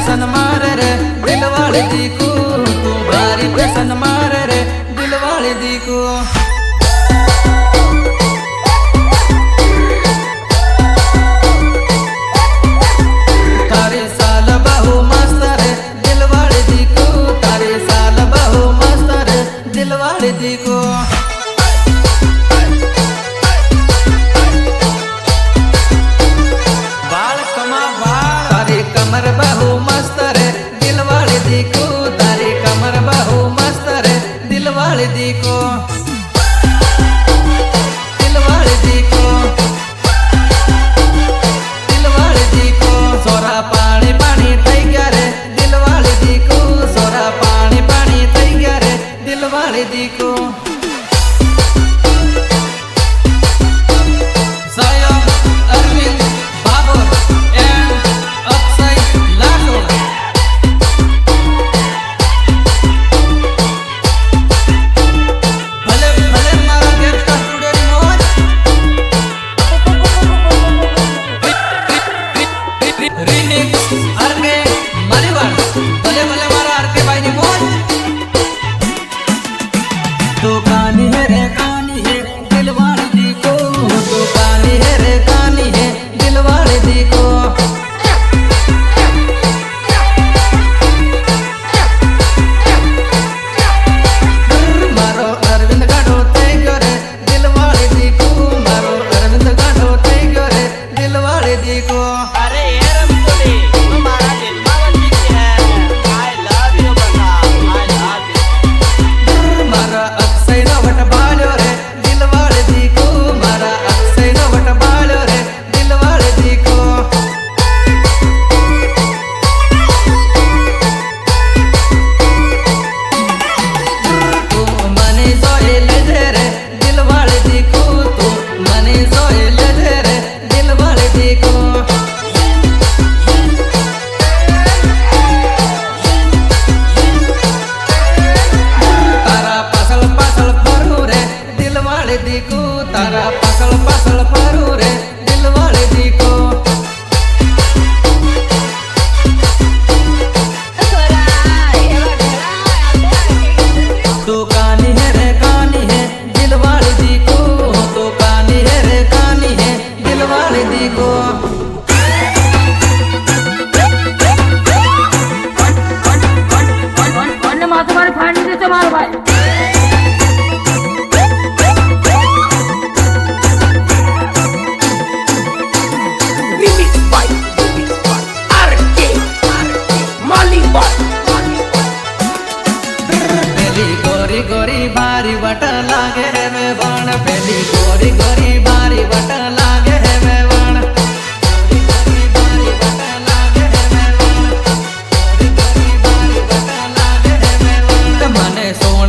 Passion मारे रे दिल वाले दी को, तू भारी पैसन मारे रे दिल वाले दी को। तारे साल बहु मस्त रे दिल वाले दी को, तारे साल बहु मस्त रे दिल वाले दी को। कमर बहु मस्त रे दिल वाले दी को, तारी कमर बहु मस्त रे दिल वाले दी को, दिल वाले दी को, दिल वाले दी को। सोरा पानी पानी थई गया रे दिल वाले दी को, सोरा पानी पानी थई गया रे दिल वाले दी को। तो कहानी है रे कहानी है दिल वाले दी को, तो कहानी है रे कहानी है दिल वाले दी को। मारो अरविंद गाढ़ो ते गयो रे दिल वाले दी को, मारो अरविंद गाढ़ो ते गयो रे दिल वाले दी को। अरे एरम बोले तुम्हारा दिल मावन जी है, आई लव यू बता, आई लव यू। मारा अक्सई न वट बालो रे दिल वाले दी को, मारा अक्सई न वट बालो रे दिल वाले दी को। तू मने सोए ले रे दिल वाले दी को, तू मने सोए ले रे दिल वाले दी को। तारा पासल पासल फरू रे दिल वाले दी को, तारा पासल पासल फरू रे दिल वाले दी को। तू कहानी है रे कहानी है दिल वाले दी को, तू कहानी है रे कहानी है दिल वाले दी को। तुम्हारे फाड़ी देते मारो भाई। पहली गोरी गोरी बारी बट लागे है वे बाण, पहली गोरी गोरी बारी बट लागे है वे बाण, गोरी गोरी बारी बट लागे है वे बाण, गोरी गोरी बारी बट लागे है वे बाण। मने सोण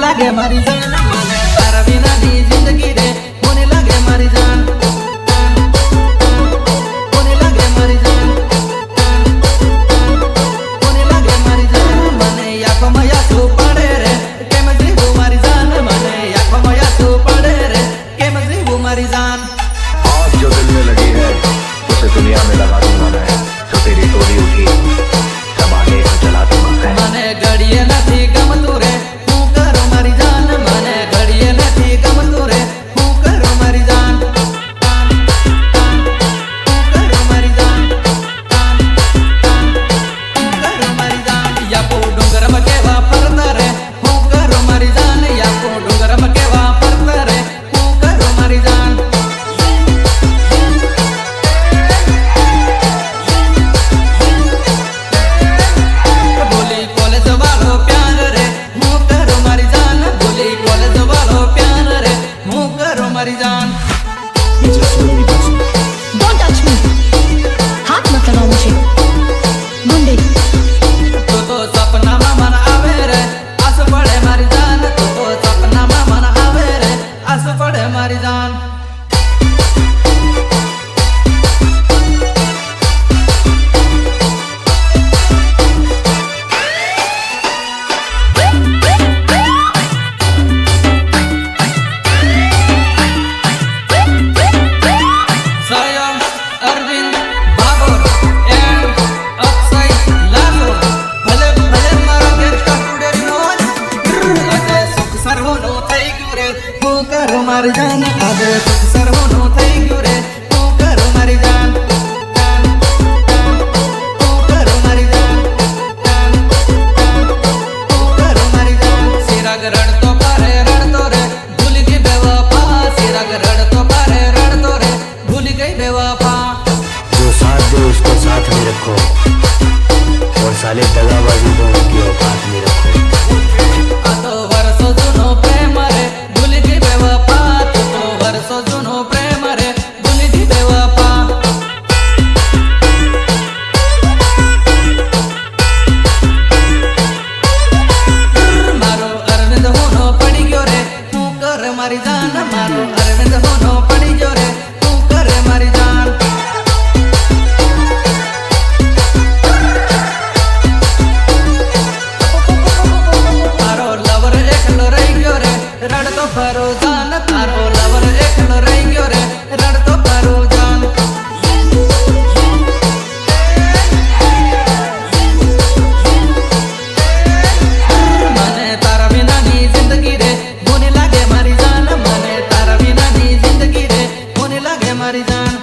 લાગે મારી જાન મને તારા વિનાની જિંદગી રે કોને લાગે મારી જાન કોને લાગે મારી જાન કોને લાગે મારી જાન મને આંખોમાં આંસુ પડે રે કેમ જીવું મારી જાન મને આંખોમાં આંસુ પડે રે કેમ જીવું મારી જાન आग जो दिल में लगी है उसे दुनिया में लगा दूंगा मैं जो तेरी टोली उठी जमाने को जला दूंगा मैं મને ઘડીએ નથી ગમતું રે હું કરો મારી જાન મને ઘડીએ નથી ગમતું રે હું કરો મારી જાન હું કરો મારી જાન હું કરો મારી જાન યાપો ડુંગરમાં કેવા ફરતા રે હું કરો મારી જાન યાપો ડુંગરમાં કેવા ફરતા રે હું કરો મારી જાન બોલી કોલેજ વાળો પ્યાર રે હું કરો મારી જાન બોલી કોલેજ વાળો પ્યાર રે હું કરો મારી જાન Don't touch me. हाथ मत लगाओ मुझे गुंडे તો સપનામાં મન આવે રે આસ પડે મારી જાન તો સપનામાં મન આવે રે આસ પડે મારી જાન સયમ અરવિંદ બાબર એન્ડ અક્ષય લાખો ભલે ભલે મારો ગેંગસ્ટર સ્ટુડિયો આજે સુખ સર્વોનું થઈ ગયું રે હું કરો મારી જાન આજે સુખ સર્વોનું થઈ ગયું રે હું કરો મારી જાન હું કરો મારી જાન હું કરો મારી જાન સિરાગ રડતો પારે રડતો રે ભૂલી ગઈ બેવફા સિરાગ રડતો પારે રડતો રે ભૂલી ગઈ બેવફા जो साथ दे उसको साथ में रखो और साले दगाबाजी को उनकी औकात में रखो આ તો વર્ષો જૂનો પ્રેમ રે ભૂલી ગઈ બેવફા તું તો વર્ષો જૂનો પ્રેમ રે ભૂલી ગઈ બેવફા મારો અરવિંદ હોનો પડી ગયો રે હું કરે મારી જાન મારો અરવિંદ હોનો પડી ગયો રે હું કરે મારી જાન તારો લવર એકલો રહી ગયો રે રડતો ફરો જાન તારો લવર એકલો રહી ગયો રે રડતો ફરો જાન મને તારા વિનાની જિંદગી રે કોને લાગે મારી જાન મને તારા વિનાની જિંદગી રે કોને લાગે મારી જાન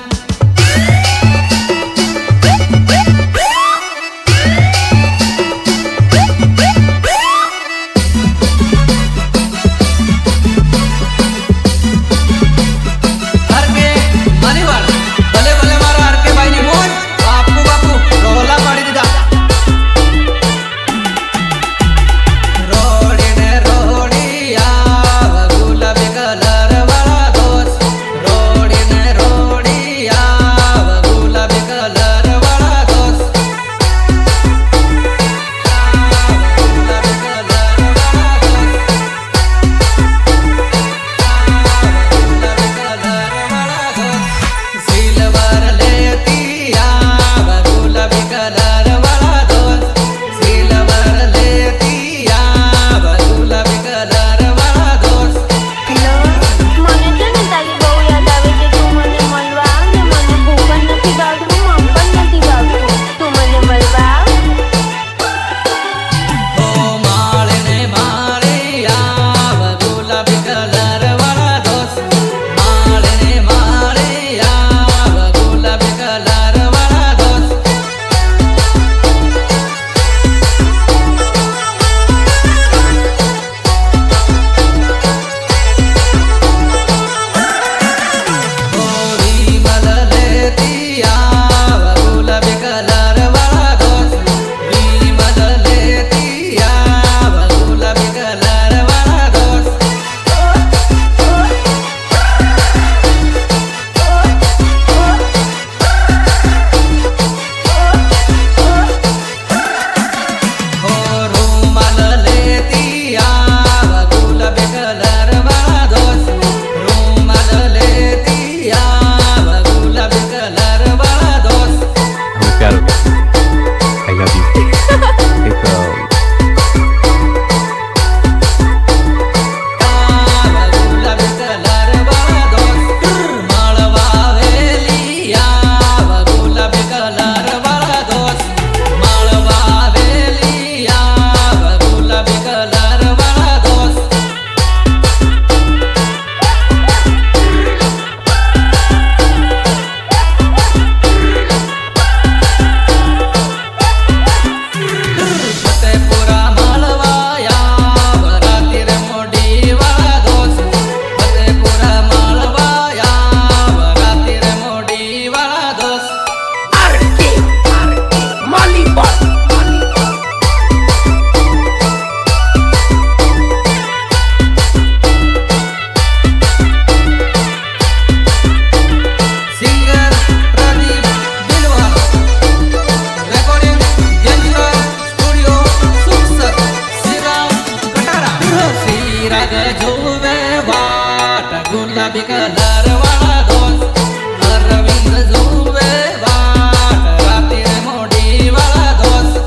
हर के ગુલાબી કલર વાળા દોસ્ત અરવિંદ જુએ વાટ રાતે રે મોઢી વાળા દોસ્ત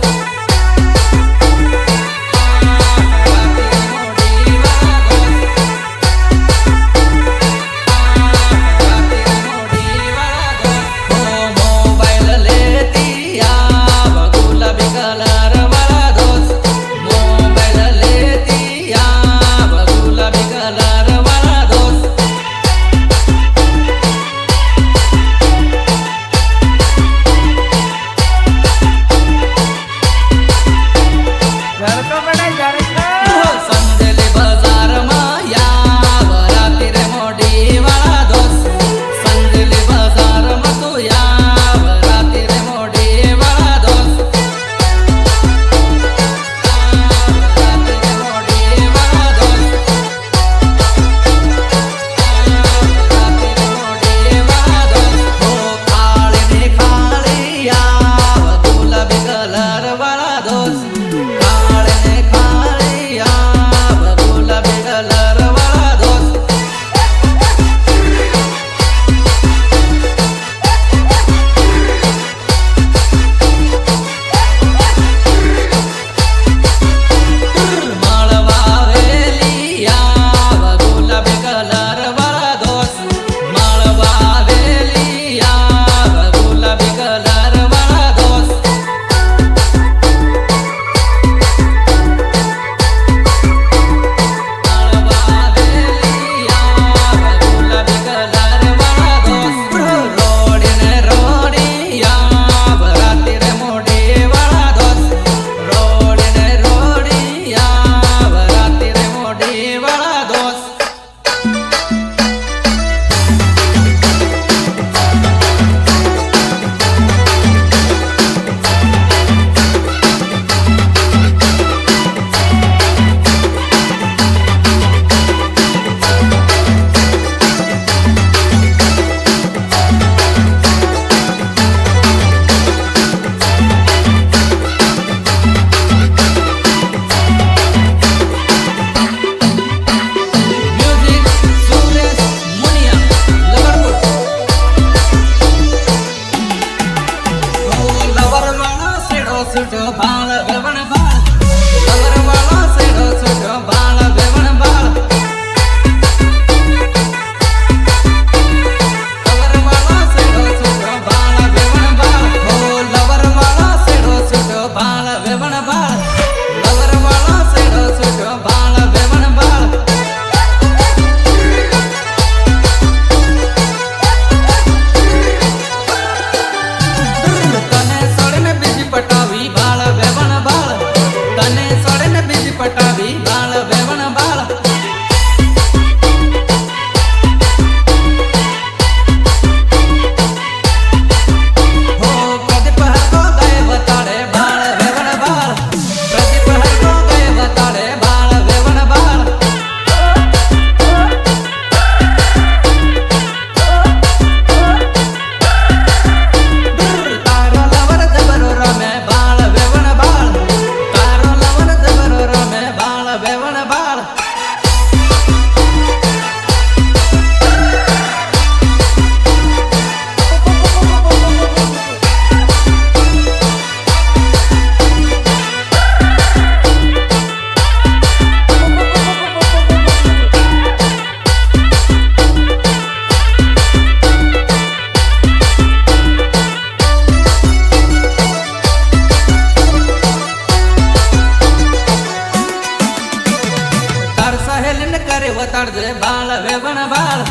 કરે વતાડજે બાળ વેવણ બાળ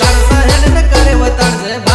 તાર સહેલ ને કરે વતાડજે